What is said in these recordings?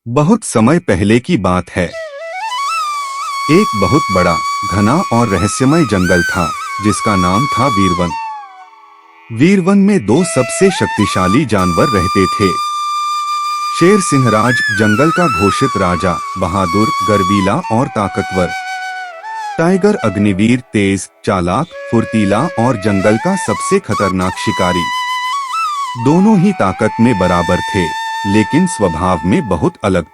बहुत समय पहले की बात है। एक बहुत बड़ा, घना और रहस्यमय जंगल था जिसका नाम था वीरवन। वीरवन में दो सबसे शक्तिशाली जानवर रहते थे। शेर सिंहराज, जंगल का घोषित राजा, बहादुर, गर्वीला और ताकतवर। टाइगर अग्निवीर, तेज, चालाक, फुर्तीला और जंगल का सबसे खतरनाक शिकारी। दोनों ही ताकत में बराबर थे, लेकिन स्वभाव में बहुत अलग।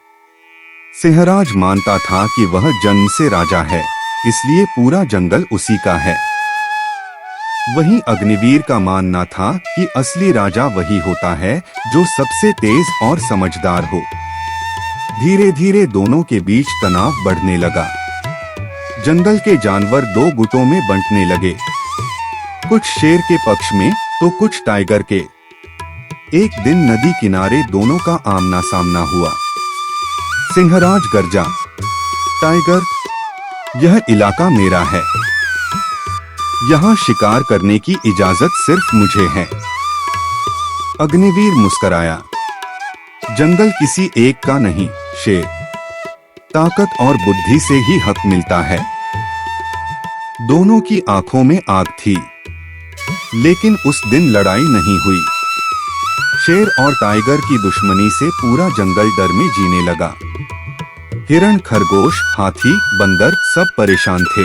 सिंहराज मानता था कि वह जन्म से राजा है, इसलिए पूरा जंगल उसी का है। वहीं अग्निवीर का मानना था कि असली राजा वही होता है जो सबसे तेज और समझदार हो। धीरे धीरे दोनों के बीच तनाव बढ़ने लगा। जंगल के जानवर दो गुटों में बंटने लगे, कुछ शेर के पक्ष में तो कुछ टाइगर के। एक दिन नदी किनारे दोनों का आमना सामना हुआ। सिंहराज गर्जा, टाइगर, यह इलाका मेरा है। यहाँ शिकार करने की इजाजत सिर्फ मुझे है। अग्निवीर मुस्कराया, जंगल किसी एक का नहीं शेर, ताकत और बुद्धि से ही हक मिलता है। दोनों की आंखों में आग थी, लेकिन उस दिन लड़ाई नहीं हुई। शेर और टाइगर की दुश्मनी से पूरा जंगल डर में जीने लगा। हिरण, खरगोश, हाथी, बंदर सब परेशान थे।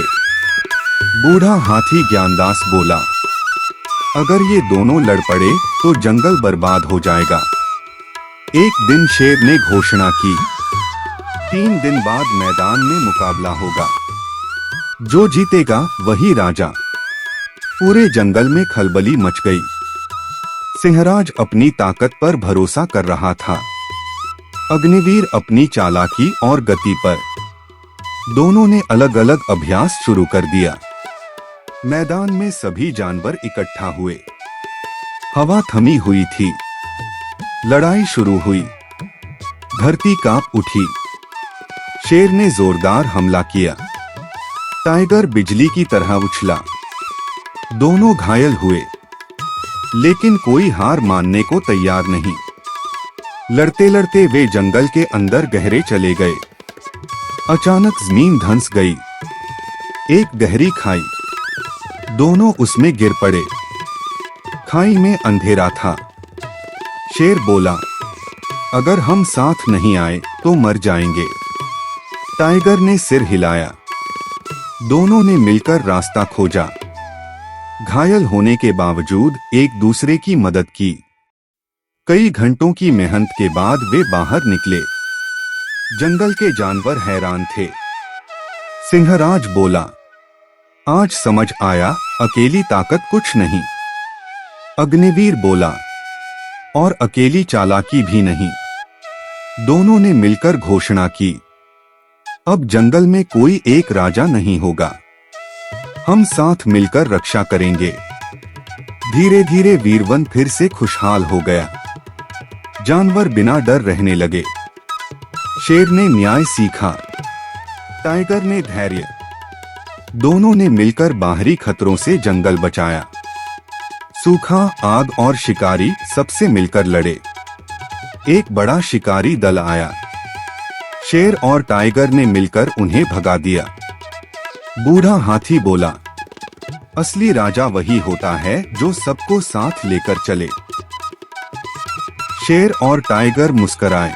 बूढ़ा हाथी ज्ञानदास बोला, अगर ये दोनों लड़ पड़े तो जंगल बर्बाद हो जाएगा। एक दिन शेर ने घोषणा की, 3 दिन बाद मैदान में मुकाबला होगा, जो जीतेगा वही राजा। पूरे जंगल में खलबली मच गई। सिंहराज अपनी ताकत पर भरोसा कर रहा था, अग्निवीर अपनी चालाकी और गति पर। दोनों ने अलग अलग अभ्यास शुरू कर दिया। मैदान में सभी जानवर इकट्ठा हुए। हवा थमी हुई थी। लड़ाई शुरू हुई। धरती कांप उठी। शेर ने जोरदार हमला किया। टाइगर बिजली की तरह उछला। दोनों घायल हुए, लेकिन कोई हार मानने को तैयार नहीं। लड़ते लड़ते वे जंगल के अंदर गहरे चले गए। अचानक जमीन धंस गई। एक गहरी खाई। दोनों उसमें गिर पड़े। खाई में अंधेरा था। शेर बोला, अगर हम साथ नहीं आए तो मर जाएंगे। टाइगर ने सिर हिलाया। दोनों ने मिलकर रास्ता खोजा। घायल होने के बावजूद एक दूसरे की मदद की। कई घंटों की मेहनत के बाद वे बाहर निकले। जंगल के जानवर हैरान थे। सिंहराज बोला, आज समझ आया, अकेली ताकत कुछ नहीं। अग्निवीर बोला, और अकेली चालाकी भी नहीं। दोनों ने मिलकर घोषणा की, अब जंगल में कोई एक राजा नहीं होगा, हम साथ मिलकर रक्षा करेंगे। धीरे धीरे वीरवन फिर से खुशहाल हो गया। जानवर बिना डर रहने लगे। शेर ने न्याय सीखा, टाइगर ने धैर्य। दोनों ने मिलकर बाहरी खतरों से जंगल बचाया। सूखा, आग और शिकारी सबसे मिलकर लड़े। एक बड़ा शिकारी दल आया। शेर और टाइगर ने मिलकर उन्हें भगा दिया। बूढ़ा हाथी बोला, असली राजा वही होता है जो सबको साथ लेकर चले। शेर और टाइगर मुस्कुराए।